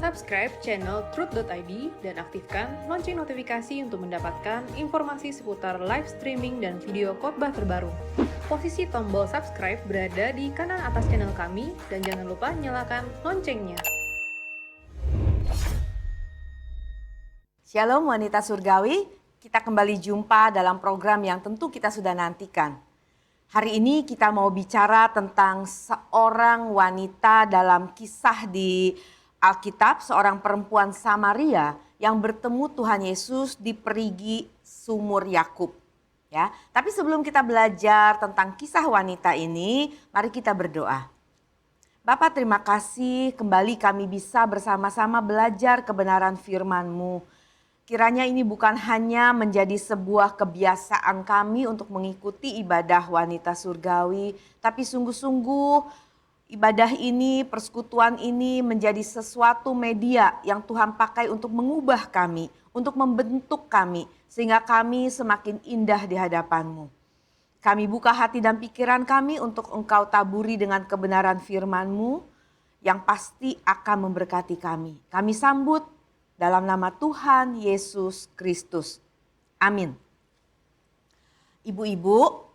Subscribe channel Truth.id dan aktifkan lonceng notifikasi untuk mendapatkan informasi seputar live streaming dan video khotbah terbaru. Posisi tombol subscribe berada di kanan atas channel kami dan jangan lupa nyalakan loncengnya. Shalom wanita surgawi, kita kembali jumpa dalam program yang tentu kita sudah nantikan. Hari ini kita mau bicara tentang seorang wanita dalam kisah di Alkitab, seorang perempuan Samaria yang bertemu Tuhan Yesus di perigi sumur Yakub. Ya, tapi sebelum kita belajar tentang kisah wanita ini, mari kita berdoa. Bapa, terima kasih kembali kami bisa bersama-sama belajar kebenaran firman-Mu. Kiranya ini bukan hanya menjadi sebuah kebiasaan kami untuk mengikuti ibadah wanita surgawi, tapi sungguh-sungguh ibadah ini, persekutuan ini menjadi sesuatu media yang Tuhan pakai untuk mengubah kami, untuk membentuk kami, sehingga kami semakin indah di hadapan-Mu. Kami buka hati dan pikiran kami untuk Engkau taburi dengan kebenaran firman-Mu yang pasti akan memberkati kami. Kami sambut dalam nama Tuhan Yesus Kristus. Amin. Ibu-ibu,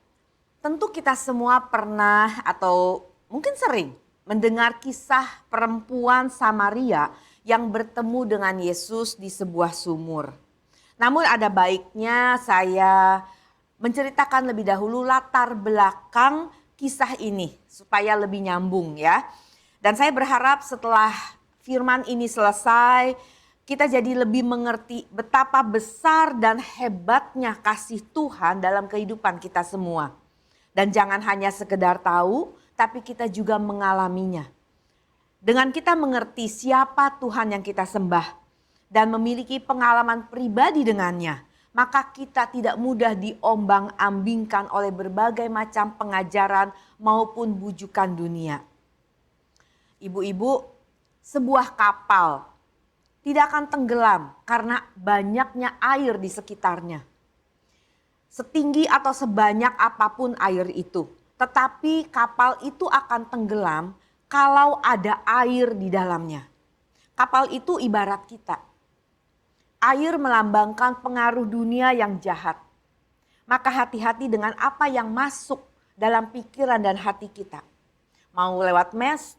tentu kita semua pernah atau mungkin sering mendengar kisah perempuan Samaria yang bertemu dengan Yesus di sebuah sumur. Namun ada baiknya saya menceritakan lebih dahulu latar belakang kisah ini supaya lebih nyambung ya. Dan saya berharap setelah firman ini selesai, kita jadi lebih mengerti betapa besar dan hebatnya kasih Tuhan dalam kehidupan kita semua. Dan jangan hanya sekedar tahu, tapi kita juga mengalaminya. Dengan kita mengerti siapa Tuhan yang kita sembah dan memiliki pengalaman pribadi dengannya, maka kita tidak mudah diombang-ambingkan oleh berbagai macam pengajaran maupun bujukan dunia. Ibu-ibu, sebuah kapal tidak akan tenggelam karena banyaknya air di sekitarnya. Setinggi atau sebanyak apapun air itu. Tetapi kapal itu akan tenggelam kalau ada air di dalamnya. Kapal itu ibarat kita. Air melambangkan pengaruh dunia yang jahat. Maka hati-hati dengan apa yang masuk dalam pikiran dan hati kita. Mau lewat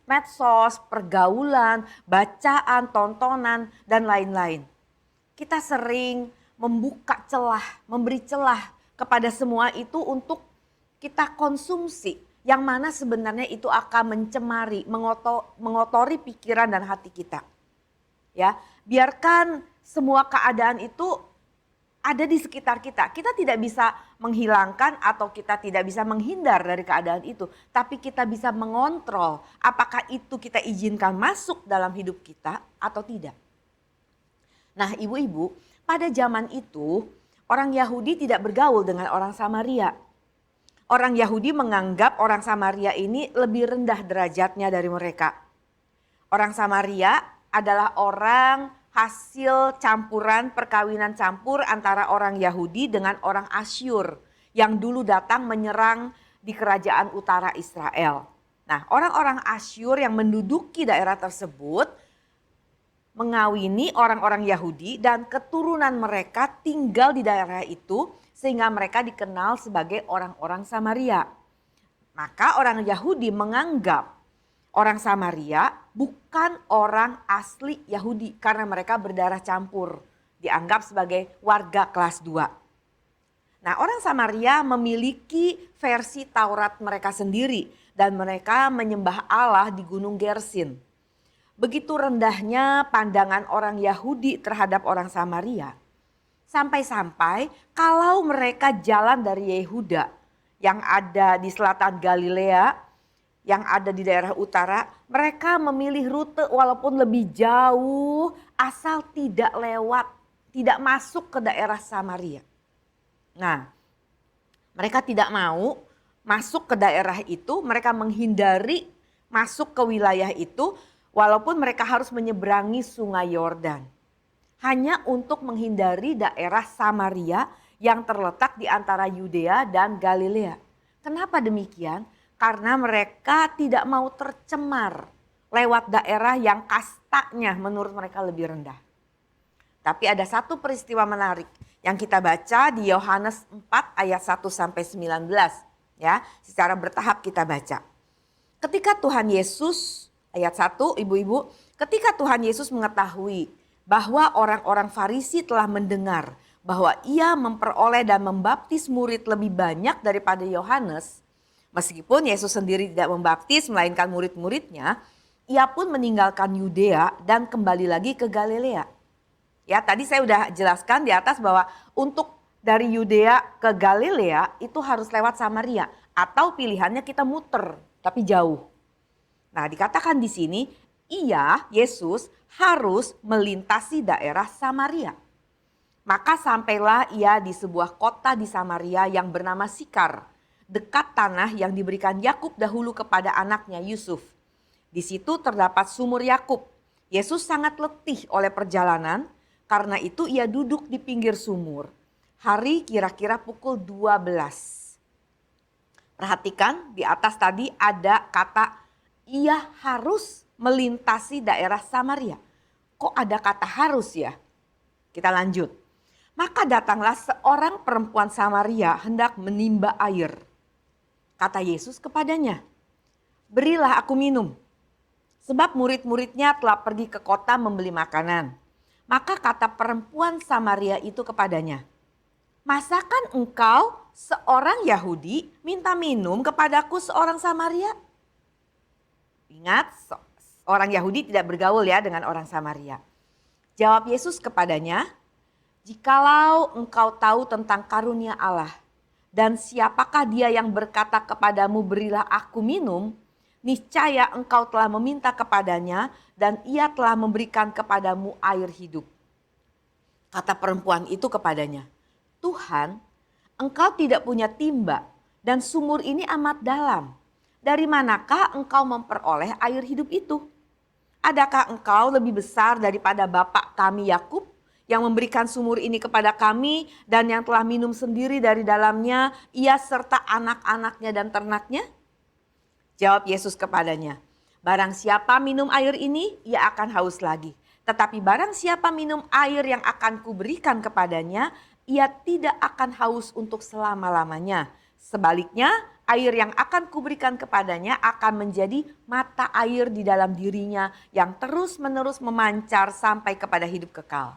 medsos, pergaulan, bacaan, tontonan, dan lain-lain. Kita sering membuka celah, memberi celah kepada semua itu untuk kita konsumsi. Yang mana sebenarnya itu akan mencemari, mengotori pikiran dan hati kita. Ya, biarkan semua keadaan itu ada di sekitar kita. Kita tidak bisa menghilangkan atau kita tidak bisa menghindar dari keadaan itu. Tapi kita bisa mengontrol apakah itu kita izinkan masuk dalam hidup kita atau tidak. Nah ibu-ibu, pada zaman itu orang Yahudi tidak bergaul dengan orang Samaria. Orang Yahudi menganggap orang Samaria ini lebih rendah derajatnya dari mereka. Orang Samaria adalah orang hasil campuran perkawinan campur antara orang Yahudi dengan orang Asyur yang dulu datang menyerang di kerajaan utara Israel. Nah, orang-orang Asyur yang menduduki daerah tersebut mengawini orang-orang Yahudi dan keturunan mereka tinggal di daerah itu sehingga mereka dikenal sebagai orang-orang Samaria. Maka orang Yahudi menganggap orang Samaria bukan orang asli Yahudi karena mereka berdarah campur. Dianggap sebagai warga kelas 2. Nah, orang Samaria memiliki versi Taurat mereka sendiri dan mereka menyembah Allah di Gunung Gersin. Begitu rendahnya pandangan orang Yahudi terhadap orang Samaria. Sampai-sampai kalau mereka jalan dari Yehuda yang ada di selatan Galilea, yang ada di daerah utara, mereka memilih rute walaupun lebih jauh asal tidak lewat, tidak masuk ke daerah Samaria. Nah, mereka tidak mau masuk ke daerah itu, mereka menghindari masuk ke wilayah itu walaupun mereka harus menyeberangi sungai Yordan. Hanya untuk menghindari daerah Samaria yang terletak di antara Yudea dan Galilea. Kenapa demikian? Karena mereka tidak mau tercemar lewat daerah yang kastanya menurut mereka lebih rendah. Tapi ada satu peristiwa menarik yang kita baca di Yohanes 4 ayat 1 sampai 19 ya, secara bertahap kita baca. Ketika Tuhan Yesus, ayat 1 ibu-ibu, ketika Tuhan Yesus mengetahui bahwa orang-orang Farisi telah mendengar bahwa ia memperoleh dan membaptis murid lebih banyak daripada Yohanes, meskipun Yesus sendiri tidak membaptis melainkan murid-muridnya, ia pun meninggalkan Yudea dan kembali lagi ke Galilea. Ya, tadi saya sudah jelaskan di atas bahwa untuk dari Yudea ke Galilea itu harus lewat Samaria atau pilihannya kita muter tapi jauh. Nah, dikatakan di sini Yesus harus melintasi daerah Samaria. Maka sampailah ia di sebuah kota di Samaria yang bernama Sikar, dekat tanah yang diberikan Yakub dahulu kepada anaknya Yusuf. Di situ terdapat sumur Yakub. Yesus sangat letih oleh perjalanan, karena itu ia duduk di pinggir sumur. Hari kira-kira pukul 12. Perhatikan di atas tadi ada kata ia harus melintasi daerah Samaria. Kok ada kata harus ya? Kita lanjut. Maka datanglah seorang perempuan Samaria hendak menimba air. Kata Yesus kepadanya, berilah aku minum. Sebab murid-muridnya telah pergi ke kota membeli makanan. Maka kata perempuan Samaria itu kepadanya, masakan engkau seorang Yahudi minta minum kepadaku seorang Samaria? Ingat, orang Yahudi tidak bergaul ya dengan orang Samaria. Jawab Yesus kepadanya, jikalau engkau tahu tentang karunia Allah dan siapakah dia yang berkata kepadamu berilah aku minum, niscaya engkau telah meminta kepadanya dan ia telah memberikan kepadamu air hidup. Kata perempuan itu kepadanya, Tuhan, engkau tidak punya timba dan sumur ini amat dalam. Dari manakah engkau memperoleh air hidup itu? Adakah engkau lebih besar daripada bapak kami Yakub yang memberikan sumur ini kepada kami dan yang telah minum sendiri dari dalamnya, ia serta anak-anaknya dan ternaknya? Jawab Yesus kepadanya, barang siapa minum air ini, ia akan haus lagi. Tetapi barang siapa minum air yang akan kuberikan kepadanya, ia tidak akan haus untuk selama-lamanya. Sebaliknya, air yang akan kuberikan kepadanya akan menjadi mata air di dalam dirinya yang terus-menerus memancar sampai kepada hidup kekal.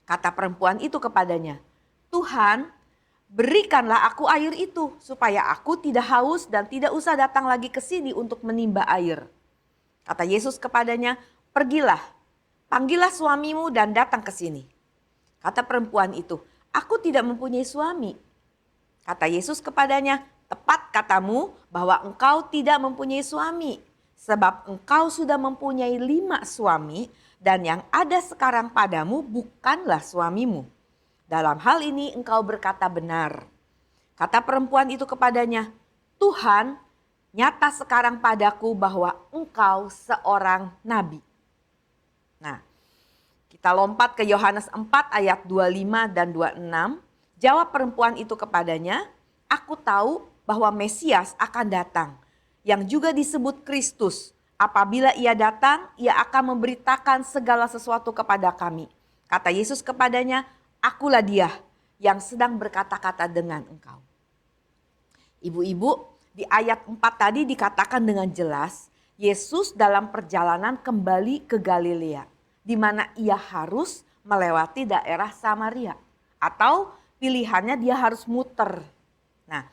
Kata perempuan itu kepadanya, Tuhan, berikanlah aku air itu supaya aku tidak haus dan tidak usah datang lagi ke sini untuk menimba air. Kata Yesus kepadanya, pergilah, panggillah suamimu dan datang ke sini. Kata perempuan itu, aku tidak mempunyai suami. Kata Yesus kepadanya, tepat katamu bahwa engkau tidak mempunyai suami. Sebab engkau sudah mempunyai 5 suami dan yang ada sekarang padamu bukanlah suamimu. Dalam hal ini engkau berkata benar. Kata perempuan itu kepadanya, Tuhan, nyata sekarang padaku bahwa engkau seorang nabi. Nah, kita lompat ke Yohanes 4 ayat 25 dan 26. Jawab perempuan itu kepadanya, aku tahu bahwa Mesias akan datang, yang juga disebut Kristus. Apabila ia datang, ia akan memberitakan segala sesuatu kepada kami. Kata Yesus kepadanya, akulah dia yang sedang berkata-kata dengan engkau. Ibu-ibu, di ayat 4 tadi dikatakan dengan jelas, Yesus dalam perjalanan kembali ke Galilea, di mana ia harus melewati daerah Samaria. Atau pilihannya dia harus muter. Nah,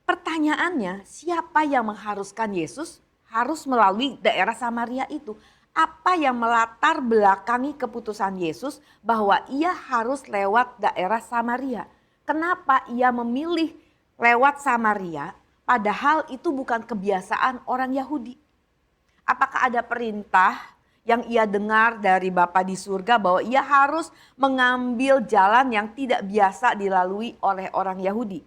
pertanyaannya, siapa yang mengharuskan Yesus harus melalui daerah Samaria itu? Apa yang melatar belakangi keputusan Yesus bahwa ia harus lewat daerah Samaria? Kenapa ia memilih lewat Samaria padahal itu bukan kebiasaan orang Yahudi? Apakah ada perintah yang ia dengar dari Bapa di surga bahwa ia harus mengambil jalan yang tidak biasa dilalui oleh orang Yahudi?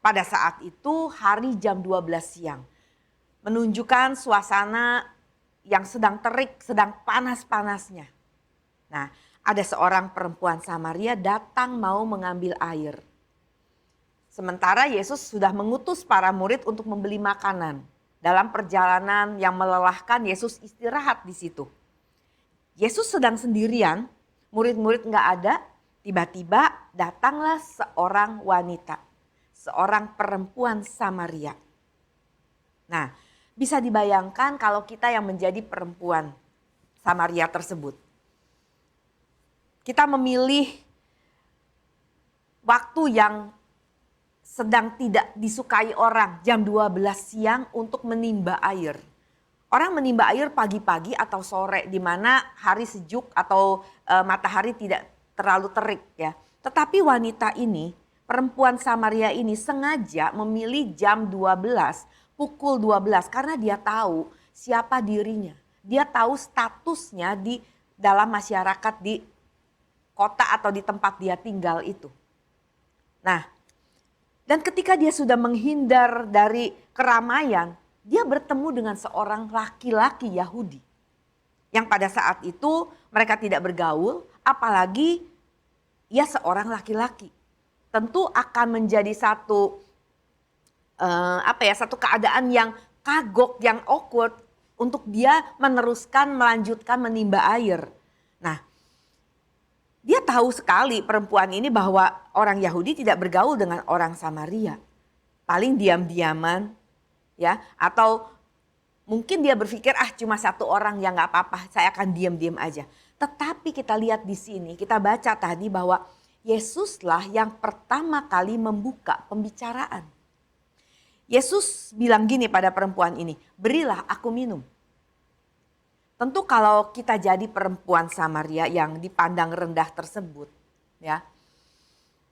Pada saat itu hari jam 12 siang. Menunjukkan suasana yang sedang terik, sedang panas-panasnya. Nah, ada seorang perempuan Samaria datang mau mengambil air. Sementara Yesus sudah mengutus para murid untuk membeli makanan. Dalam perjalanan yang melelahkan, Yesus istirahat di situ. Yesus sedang sendirian, murid-murid nggak ada, tiba-tiba datanglah seorang wanita, seorang perempuan Samaria. Nah, bisa dibayangkan kalau kita yang menjadi perempuan Samaria tersebut. Kita memilih waktu yang sedang tidak disukai orang, jam 12 siang untuk menimba air. Orang menimba air pagi-pagi atau sore di mana hari sejuk atau matahari tidak terlalu terik ya. Tetapi wanita ini, perempuan Samaria ini sengaja memilih jam 12, pukul 12 karena dia tahu siapa dirinya. Dia tahu statusnya di dalam masyarakat di kota atau di tempat dia tinggal itu. Nah, dan ketika dia sudah menghindar dari keramaian, dia bertemu dengan seorang laki-laki Yahudi. Yang pada saat itu mereka tidak bergaul, apalagi ia seorang laki-laki. Tentu akan menjadi satu satu keadaan yang kagok, yang awkward untuk dia melanjutkan menimba air. Nah, dia tahu sekali perempuan ini bahwa orang Yahudi tidak bergaul dengan orang Samaria. Paling diam-diaman ya, atau mungkin dia berpikir cuma satu orang yang gak apa-apa, saya akan diam-diam aja. Tetapi kita lihat di sini, kita baca tadi bahwa Yesuslah yang pertama kali membuka pembicaraan. Yesus bilang gini pada perempuan ini, berilah aku minum. Tentu kalau kita jadi perempuan Samaria yang dipandang rendah tersebut, ya,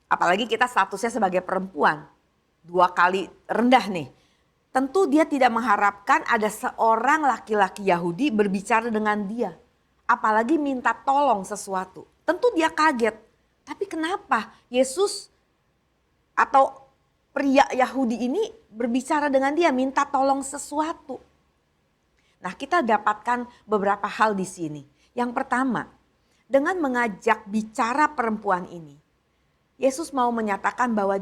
apalagi kita statusnya sebagai perempuan, 2 kali rendah nih. Tentu dia tidak mengharapkan ada seorang laki-laki Yahudi berbicara dengan dia. Apalagi minta tolong sesuatu. Tentu dia kaget. Tapi kenapa Yesus atau pria Yahudi ini berbicara dengan dia, minta tolong sesuatu? Nah, kita dapatkan beberapa hal di sini. Yang pertama, dengan mengajak bicara perempuan ini, Yesus mau menyatakan bahwa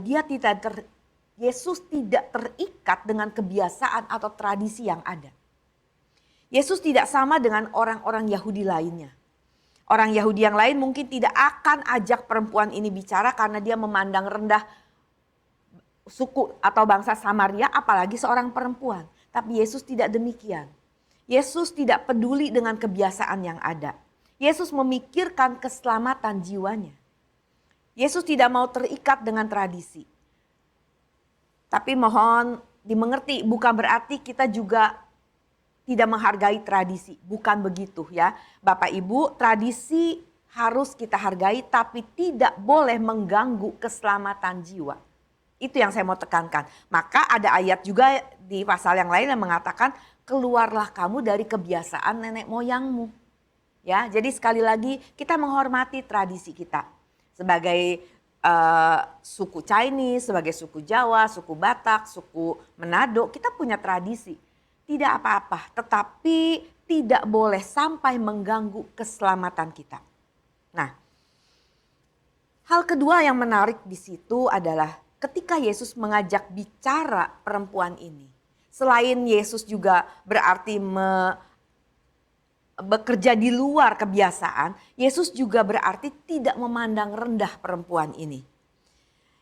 Yesus tidak terikat dengan kebiasaan atau tradisi yang ada. Yesus tidak sama dengan orang-orang Yahudi lainnya. Orang Yahudi yang lain mungkin tidak akan ajak perempuan ini bicara karena dia memandang rendah suku atau bangsa Samaria, apalagi seorang perempuan. Tapi Yesus tidak demikian. Yesus tidak peduli dengan kebiasaan yang ada. Yesus memikirkan keselamatan jiwanya. Yesus tidak mau terikat dengan tradisi. Tapi mohon dimengerti, bukan berarti kita juga tidak menghargai tradisi. Bukan begitu ya. Bapak Ibu, tradisi harus kita hargai tapi tidak boleh mengganggu keselamatan jiwa. Itu yang saya mau tekankan. Maka ada ayat juga di pasal yang lain yang mengatakan, keluarlah kamu dari kebiasaan nenek moyangmu. Ya, jadi sekali lagi kita menghormati tradisi kita. Sebagai suku Chinese, sebagai suku Jawa, suku Batak, suku Manado, kita punya tradisi. Tidak apa-apa, tetapi tidak boleh sampai mengganggu keselamatan kita. Nah, hal kedua yang menarik di situ adalah ketika Yesus mengajak bicara perempuan ini. Selain Yesus juga berarti bekerja di luar kebiasaan, Yesus juga berarti tidak memandang rendah perempuan ini.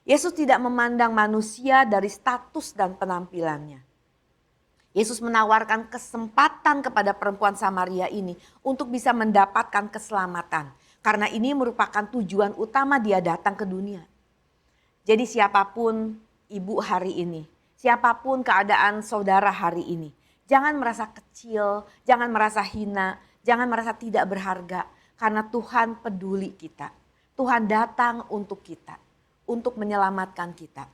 Yesus tidak memandang manusia dari status dan penampilannya. Yesus menawarkan kesempatan kepada perempuan Samaria ini untuk bisa mendapatkan keselamatan. Karena ini merupakan tujuan utama dia datang ke dunia. Jadi siapapun ibu hari ini, siapapun keadaan saudara hari ini, jangan merasa kecil, jangan merasa hina, jangan merasa tidak berharga. Karena Tuhan peduli kita. Tuhan datang untuk kita, untuk menyelamatkan kita.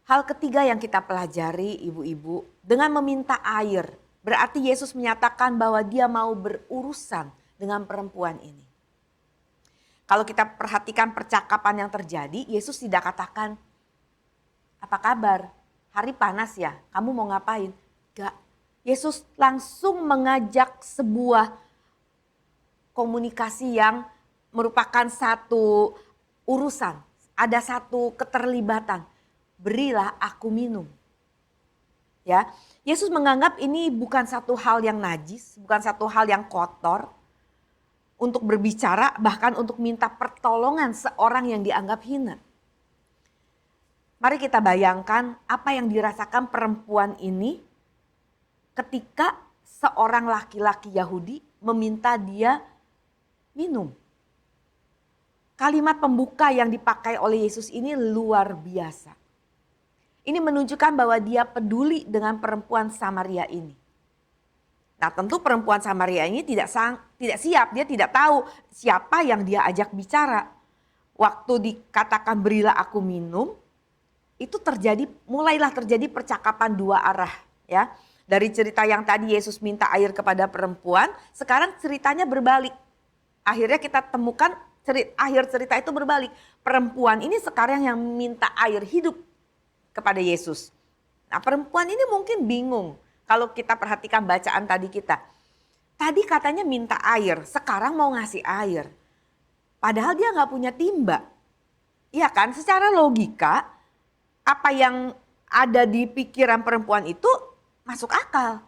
Hal ketiga yang kita pelajari ibu-ibu, dengan meminta air, berarti Yesus menyatakan bahwa dia mau berurusan dengan perempuan ini. Kalau kita perhatikan percakapan yang terjadi, Yesus tidak katakan, apa kabar? Hari panas ya, kamu mau ngapain? Enggak. Yesus langsung mengajak sebuah komunikasi yang merupakan satu urusan. Ada satu keterlibatan. Berilah aku minum. Ya, Yesus menganggap ini bukan satu hal yang najis, bukan satu hal yang kotor untuk berbicara, bahkan untuk minta pertolongan seorang yang dianggap hina. Mari kita bayangkan apa yang dirasakan perempuan ini ketika seorang laki-laki Yahudi meminta dia minum. Kalimat pembuka yang dipakai oleh Yesus ini luar biasa. Ini menunjukkan bahwa dia peduli dengan perempuan Samaria ini. Nah, tentu perempuan Samaria ini tidak siap, dia tidak tahu siapa yang dia ajak bicara. Waktu dikatakan berilah aku minum, itu mulailah terjadi percakapan dua arah, ya. Dari cerita yang tadi Yesus minta air kepada perempuan, sekarang ceritanya berbalik. Akhirnya kita temukan akhir cerita itu berbalik. Perempuan ini sekarang yang minta air hidup kepada Yesus. Nah, perempuan ini mungkin bingung kalau kita perhatikan bacaan tadi kita. Tadi katanya minta air, sekarang mau ngasih air. Padahal dia nggak punya timba. Iya kan, secara logika apa yang ada di pikiran perempuan itu masuk akal.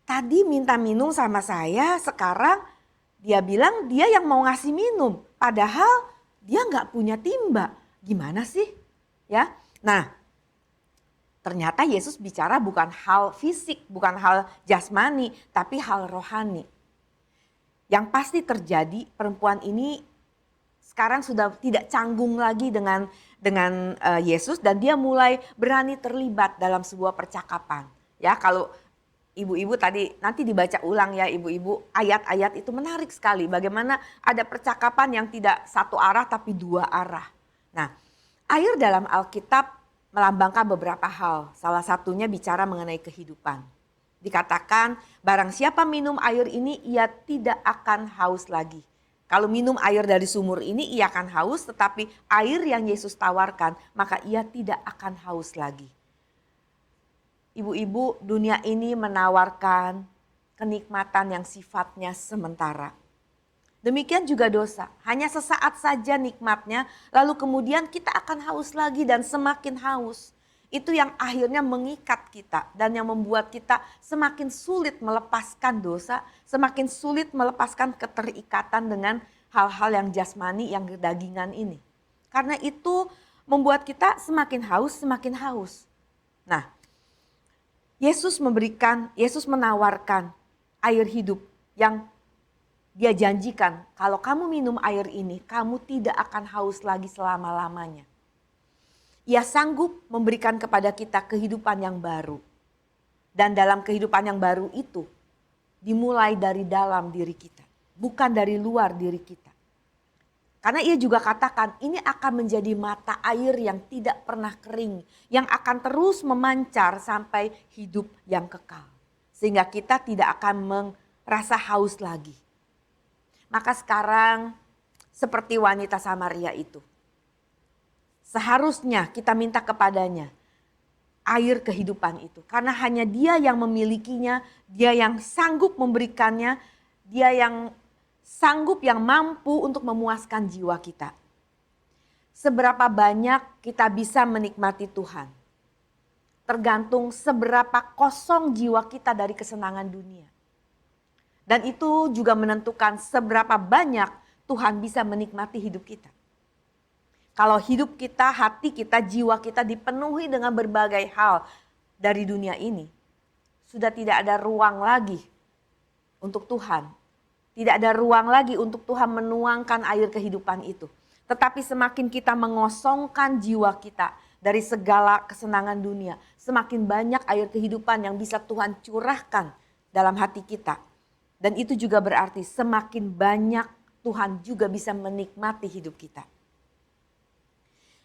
Tadi minta minum sama saya, sekarang dia bilang dia yang mau ngasih minum. Padahal dia nggak punya timba. Gimana sih? Ya. Nah, ternyata Yesus bicara bukan hal fisik, bukan hal jasmani, tapi hal rohani. Yang pasti terjadi, perempuan ini sekarang sudah tidak canggung lagi dengan Yesus dan dia mulai berani terlibat dalam sebuah percakapan. Ya, kalau ibu-ibu tadi nanti dibaca ulang ya ibu-ibu, ayat-ayat itu menarik sekali. Bagaimana ada percakapan yang tidak satu arah tapi dua arah. Nah, air dalam Alkitab melambangkan beberapa hal. Salah satunya bicara mengenai kehidupan. Dikatakan barang siapa minum air ini ia tidak akan haus lagi. Kalau minum air dari sumur ini ia akan haus, tetapi air yang Yesus tawarkan maka ia tidak akan haus lagi. Ibu-ibu, dunia ini menawarkan kenikmatan yang sifatnya sementara. Demikian juga dosa, hanya sesaat saja nikmatnya, lalu kemudian kita akan haus lagi dan semakin haus. Itu yang akhirnya mengikat kita dan yang membuat kita semakin sulit melepaskan dosa, semakin sulit melepaskan keterikatan dengan hal-hal yang jasmani, yang kedagingan ini. Karena itu membuat kita semakin haus. Nah, Yesus menawarkan air hidup yang dia janjikan, kalau kamu minum air ini, kamu tidak akan haus lagi selama-lamanya. Ia sanggup memberikan kepada kita kehidupan yang baru. Dan dalam kehidupan yang baru itu, dimulai dari dalam diri kita, bukan dari luar diri kita. Karena ia juga katakan, ini akan menjadi mata air yang tidak pernah kering, yang akan terus memancar sampai hidup yang kekal. Sehingga kita tidak akan merasa haus lagi. Maka sekarang seperti wanita Samaria itu. Seharusnya kita minta kepadanya air kehidupan itu. Karena hanya dia yang memilikinya, dia yang sanggup memberikannya, dia yang sanggup, yang mampu untuk memuaskan jiwa kita. Seberapa banyak kita bisa menikmati Tuhan. Tergantung seberapa kosong jiwa kita dari kesenangan dunia. Dan itu juga menentukan seberapa banyak Tuhan bisa menikmati hidup kita. Kalau hidup kita, hati kita, jiwa kita dipenuhi dengan berbagai hal dari dunia ini, sudah tidak ada ruang lagi untuk Tuhan. Tidak ada ruang lagi untuk Tuhan menuangkan air kehidupan itu. Tetapi semakin kita mengosongkan jiwa kita dari segala kesenangan dunia, semakin banyak air kehidupan yang bisa Tuhan curahkan dalam hati kita. Dan itu juga berarti semakin banyak Tuhan juga bisa menikmati hidup kita.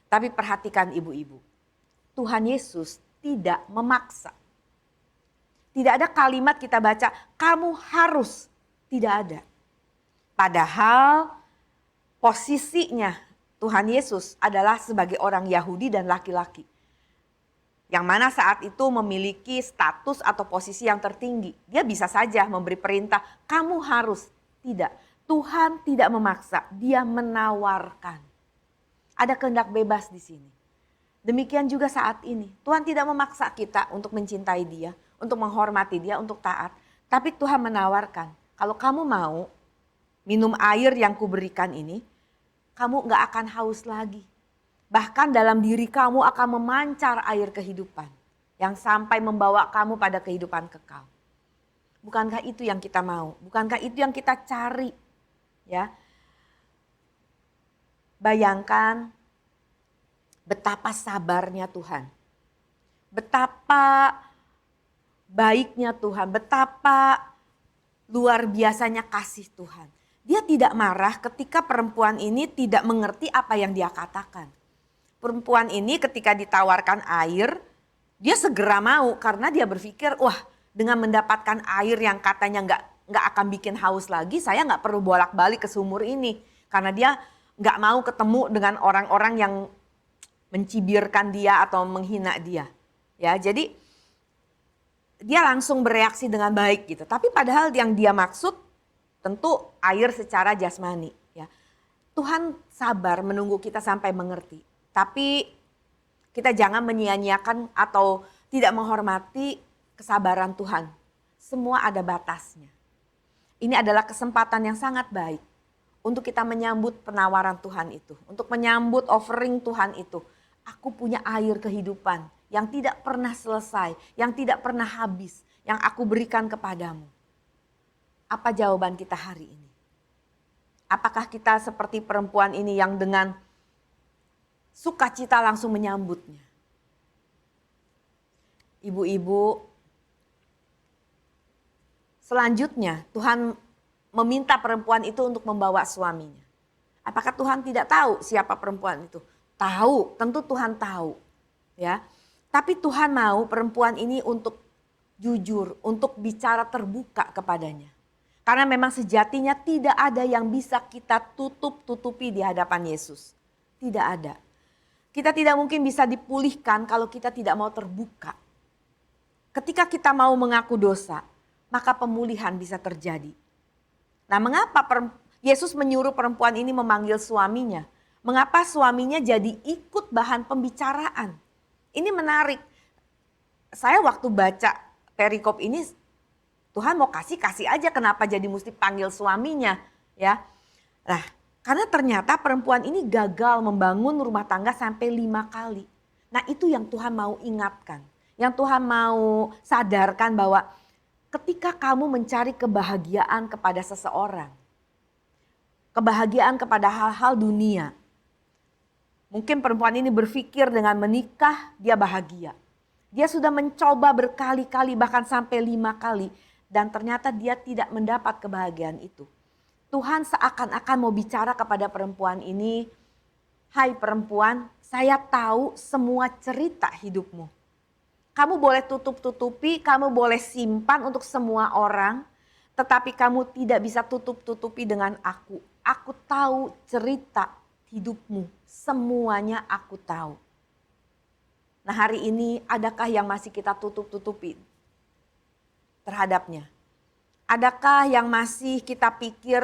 Tapi perhatikan ibu-ibu, Tuhan Yesus tidak memaksa. Tidak ada kalimat kita baca, kamu harus, tidak ada. Padahal posisinya Tuhan Yesus adalah sebagai orang Yahudi dan laki-laki. Yang mana saat itu memiliki status atau posisi yang tertinggi. Dia bisa saja memberi perintah, kamu harus. Tidak, Tuhan tidak memaksa, dia menawarkan. Ada kehendak bebas di sini. Demikian juga saat ini. Tuhan tidak memaksa kita untuk mencintai Dia, untuk menghormati Dia, untuk taat. Tapi Tuhan menawarkan, kalau kamu mau minum air yang kuberikan ini, kamu gak akan haus lagi. Bahkan dalam diri kamu akan memancar air kehidupan yang sampai membawa kamu pada kehidupan kekal. Bukankah itu yang kita mau? Bukankah itu yang kita cari? Ya. Bayangkan betapa sabarnya Tuhan. Betapa baiknya Tuhan, betapa luar biasanya kasih Tuhan. Dia tidak marah ketika perempuan ini tidak mengerti apa yang dia katakan. Perempuan ini ketika ditawarkan air, dia segera mau karena dia berpikir, wah dengan mendapatkan air yang katanya nggak akan bikin haus lagi, saya nggak perlu bolak-balik ke sumur ini. Karena dia nggak mau ketemu dengan orang-orang yang mencibirkan dia atau menghina dia. Ya, jadi dia langsung bereaksi dengan baik gitu. Tapi padahal yang dia maksud tentu air secara jasmani. Ya. Tuhan sabar menunggu kita sampai mengerti. Tapi kita jangan menyia-nyiakan atau tidak menghormati kesabaran Tuhan. Semua ada batasnya. Ini adalah kesempatan yang sangat baik untuk kita menyambut penawaran Tuhan itu. Untuk menyambut offering Tuhan itu. Aku punya air kehidupan yang tidak pernah selesai, yang tidak pernah habis, yang aku berikan kepadamu. Apa jawaban kita hari ini? Apakah kita seperti perempuan ini yang dengan sukacita langsung menyambutnya? Ibu-ibu, selanjutnya Tuhan meminta perempuan itu untuk membawa suaminya. Apakah Tuhan tidak tahu siapa perempuan itu? Tahu, tentu Tuhan tahu. Ya. Tapi Tuhan mau perempuan ini untuk jujur, untuk bicara terbuka kepadanya. Karena memang sejatinya tidak ada yang bisa kita tutup-tutupi di hadapan Yesus. Tidak ada. Kita tidak mungkin bisa dipulihkan kalau kita tidak mau terbuka. Ketika kita mau mengaku dosa, maka pemulihan bisa terjadi. Nah, mengapa Yesus menyuruh perempuan ini memanggil suaminya? Mengapa suaminya jadi ikut bahan pembicaraan? Ini menarik. Saya waktu baca perikop ini, Tuhan mau kasih aja, kenapa jadi mesti panggil suaminya, ya? Nah, karena ternyata perempuan ini gagal membangun rumah tangga sampai 5 kali. Nah, itu yang Tuhan mau ingatkan. Yang Tuhan mau sadarkan bahwa ketika kamu mencari kebahagiaan kepada seseorang, kebahagiaan kepada hal-hal dunia, mungkin perempuan ini berpikir dengan menikah dia bahagia. Dia sudah mencoba berkali-kali bahkan sampai 5 kali. Dan ternyata dia tidak mendapat kebahagiaan itu. Tuhan seakan-akan mau bicara kepada perempuan ini. Hai perempuan, saya tahu semua cerita hidupmu. Kamu boleh tutup-tutupi, kamu boleh simpan untuk semua orang. Tetapi kamu tidak bisa tutup-tutupi dengan aku. Aku tahu cerita hidupmu, semuanya aku tahu. Nah, hari ini adakah yang masih kita tutup-tutupi terhadapnya? Adakah yang masih kita pikir,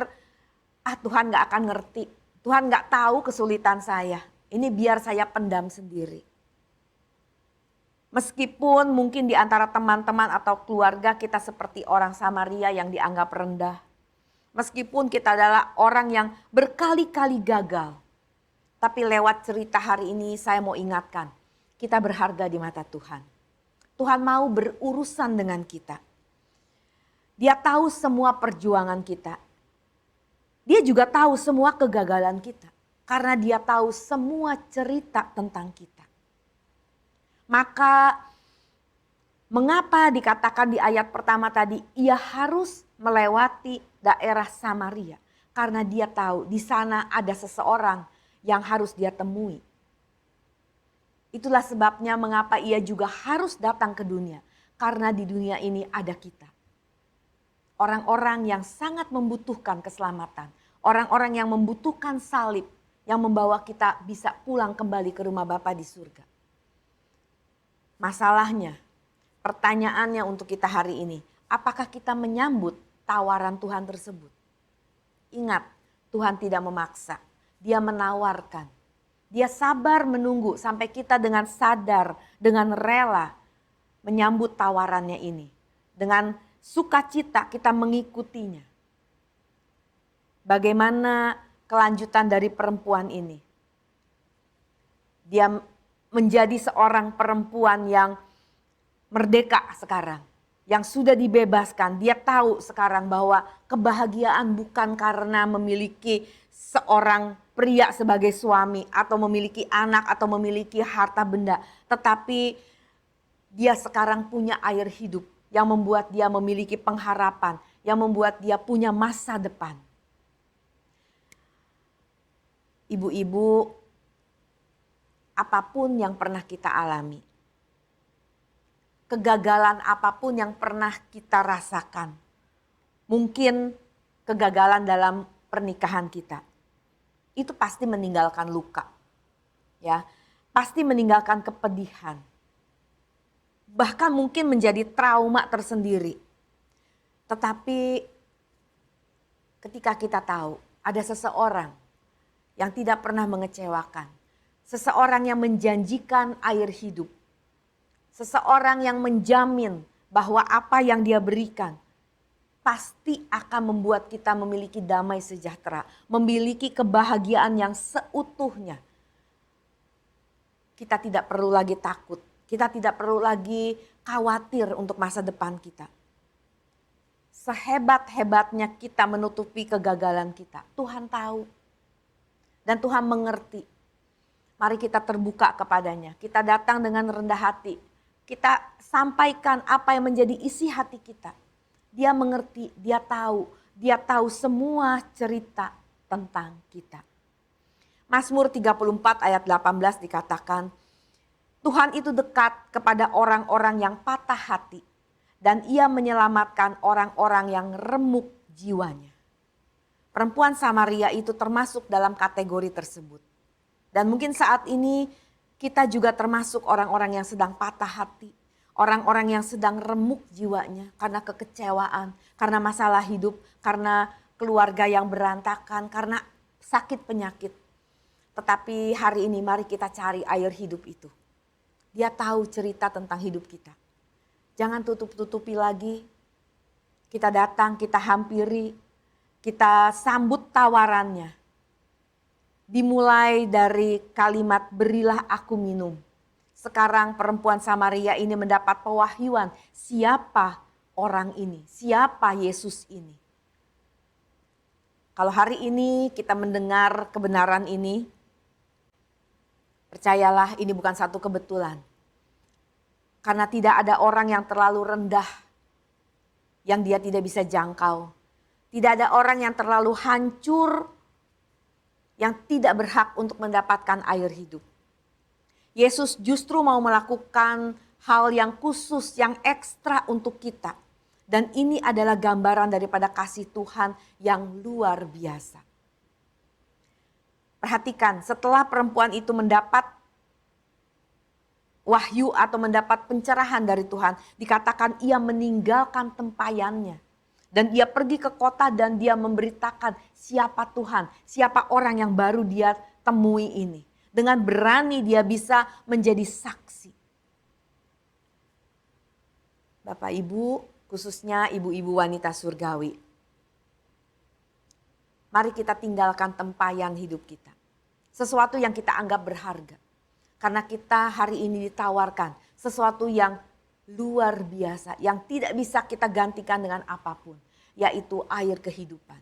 Tuhan gak akan ngerti, Tuhan gak tahu kesulitan saya, ini biar saya pendam sendiri. Meskipun mungkin di antara teman-teman atau keluarga kita seperti orang Samaria yang dianggap rendah. Meskipun kita adalah orang yang berkali-kali gagal. Tapi lewat cerita hari ini saya mau ingatkan, kita berharga di mata Tuhan. Tuhan mau berurusan dengan kita. Dia tahu semua perjuangan kita. Dia juga tahu semua kegagalan kita. Karena dia tahu semua cerita tentang kita. Maka mengapa dikatakan di ayat pertama tadi, ia harus melewati daerah Samaria. Karena dia tahu di sana ada seseorang yang harus dia temui. Itulah sebabnya mengapa ia juga harus datang ke dunia. Karena di dunia ini ada kita. Orang-orang yang sangat membutuhkan keselamatan. Orang-orang yang membutuhkan salib. Yang membawa kita bisa pulang kembali ke rumah Bapa di surga. Masalahnya, pertanyaannya untuk kita hari ini. Apakah kita menyambut tawaran Tuhan tersebut? Ingat, Tuhan tidak memaksa. Dia menawarkan. Dia sabar menunggu sampai kita dengan sadar, dengan rela menyambut tawarannya ini. Dengan sukacita kita mengikutinya. Bagaimana kelanjutan dari perempuan ini? Dia menjadi seorang perempuan yang merdeka sekarang. Yang sudah dibebaskan. Dia tahu sekarang bahwa kebahagiaan bukan karena memiliki seorang pria sebagai suami atau memiliki anak atau memiliki harta benda. Tetapi dia sekarang punya air hidup yang membuat dia memiliki pengharapan. Yang membuat dia punya masa depan. Ibu-ibu, apapun yang pernah kita alami, kegagalan apapun yang pernah kita rasakan, mungkin kegagalan dalam pernikahan kita, itu pasti meninggalkan luka, ya, pasti meninggalkan kepedihan, bahkan mungkin menjadi trauma tersendiri. Tetapi ketika kita tahu ada seseorang yang tidak pernah mengecewakan, seseorang yang menjanjikan air hidup, seseorang yang menjamin bahwa apa yang dia berikan pasti akan membuat kita memiliki damai sejahtera, memiliki kebahagiaan yang seutuhnya. Kita tidak perlu lagi takut, kita tidak perlu lagi khawatir untuk masa depan kita. Sehebat-hebatnya kita menutupi kegagalan kita, Tuhan tahu. Dan Tuhan mengerti. Mari kita terbuka kepadanya. Kita datang dengan rendah hati. Kita sampaikan apa yang menjadi isi hati kita. Dia mengerti, dia tahu semua cerita tentang kita. Mazmur 34 ayat 18 dikatakan, Tuhan itu dekat kepada orang-orang yang patah hati dan ia menyelamatkan orang-orang yang remuk jiwanya. Perempuan Samaria itu termasuk dalam kategori tersebut. Dan mungkin saat ini kita juga termasuk orang-orang yang sedang patah hati. Orang-orang yang sedang remuk jiwanya karena kekecewaan, karena masalah hidup, karena keluarga yang berantakan, karena sakit penyakit. Tetapi hari ini mari kita cari air hidup itu. Dia tahu cerita tentang hidup kita. Jangan tutup-tutupi lagi. Kita datang, kita hampiri. Kita sambut tawarannya. Dimulai dari kalimat berilah aku minum. Sekarang perempuan Samaria ini mendapat pewahyuan. Siapa orang ini? Siapa Yesus ini? Kalau hari ini kita mendengar kebenaran ini, percayalah ini bukan satu kebetulan. Karena tidak ada orang yang terlalu rendah yang dia tidak bisa jangkau. Tidak ada orang yang terlalu hancur yang tidak berhak untuk mendapatkan air hidup. Yesus justru mau melakukan hal yang khusus, yang ekstra untuk kita. Dan ini adalah gambaran daripada kasih Tuhan yang luar biasa. Perhatikan, setelah perempuan itu mendapat wahyu atau mendapat pencerahan dari Tuhan, dikatakan ia meninggalkan tempayannya. Dan dia pergi ke kota dan dia memberitakan siapa Tuhan, siapa orang yang baru dia temui ini. Dengan berani dia bisa menjadi saksi. Bapak Ibu, khususnya ibu-ibu wanita surgawi. Mari kita tinggalkan tempayan hidup kita. Sesuatu yang kita anggap berharga. Karena kita hari ini ditawarkan sesuatu yang luar biasa, yang tidak bisa kita gantikan dengan apapun, yaitu air kehidupan.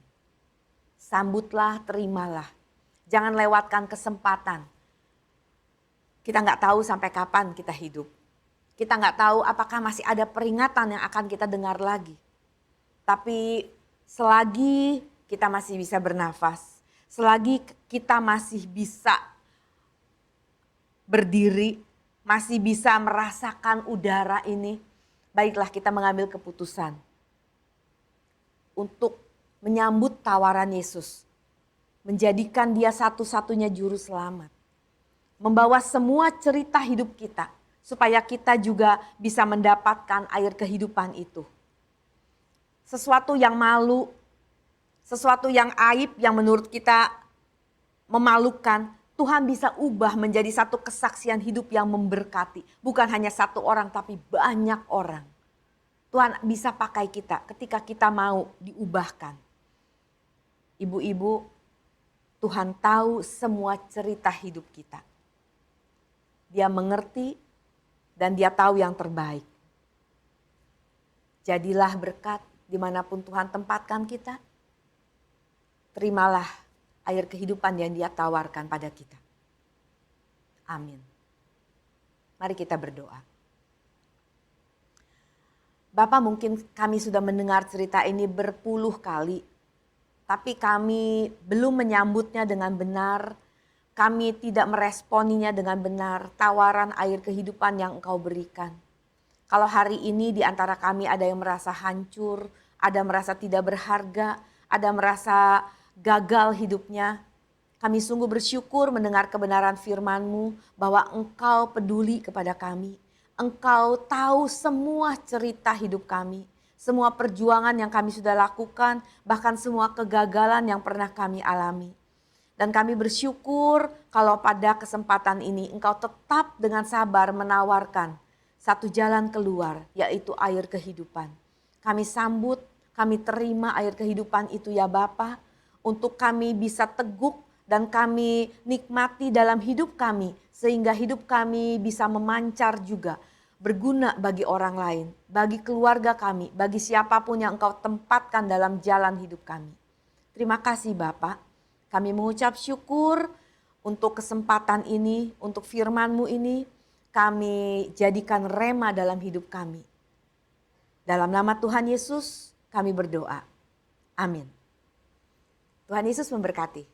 Sambutlah, terimalah. Jangan lewatkan kesempatan. Kita nggak tahu sampai kapan kita hidup. Kita nggak tahu apakah masih ada peringatan yang akan kita dengar lagi. Tapi selagi kita masih bisa bernafas, selagi kita masih bisa berdiri, masih bisa merasakan udara ini, baiklah kita mengambil keputusan untuk menyambut tawaran Yesus. Menjadikan dia satu-satunya juru selamat. Membawa semua cerita hidup kita supaya kita juga bisa mendapatkan air kehidupan itu. Sesuatu yang malu, sesuatu yang aib yang menurut kita memalukan, Tuhan bisa ubah menjadi satu kesaksian hidup yang memberkati. Bukan hanya satu orang tapi banyak orang. Tuhan bisa pakai kita ketika kita mau diubahkan. Ibu-ibu, Tuhan tahu semua cerita hidup kita. Dia mengerti dan dia tahu yang terbaik. Jadilah berkat dimanapun Tuhan tempatkan kita. Terimalah air kehidupan yang dia tawarkan pada kita. Amin. Mari kita berdoa. Bapak, mungkin kami sudah mendengar cerita ini berpuluh kali, tapi kami belum menyambutnya dengan benar. Kami tidak meresponinya dengan benar, tawaran air kehidupan yang Engkau berikan. Kalau hari ini di antara kami ada yang merasa hancur, ada merasa tidak berharga, ada merasa gagal hidupnya, kami sungguh bersyukur mendengar kebenaran firman-Mu bahwa Engkau peduli kepada kami. Engkau tahu semua cerita hidup kami, semua perjuangan yang kami sudah lakukan, bahkan semua kegagalan yang pernah kami alami. Dan kami bersyukur kalau pada kesempatan ini Engkau tetap dengan sabar menawarkan satu jalan keluar, yaitu air kehidupan. Kami sambut, kami terima air kehidupan itu ya Bapa, untuk kami bisa teguk dan kami nikmati dalam hidup kami, sehingga hidup kami bisa memancar juga, berguna bagi orang lain, bagi keluarga kami, bagi siapapun yang Engkau tempatkan dalam jalan hidup kami. Terima kasih Bapak. Kami mengucap syukur untuk kesempatan ini, untuk firman-Mu ini, kami jadikan rema dalam hidup kami. Dalam nama Tuhan Yesus kami berdoa. Amin. Tuhan Yesus memberkati.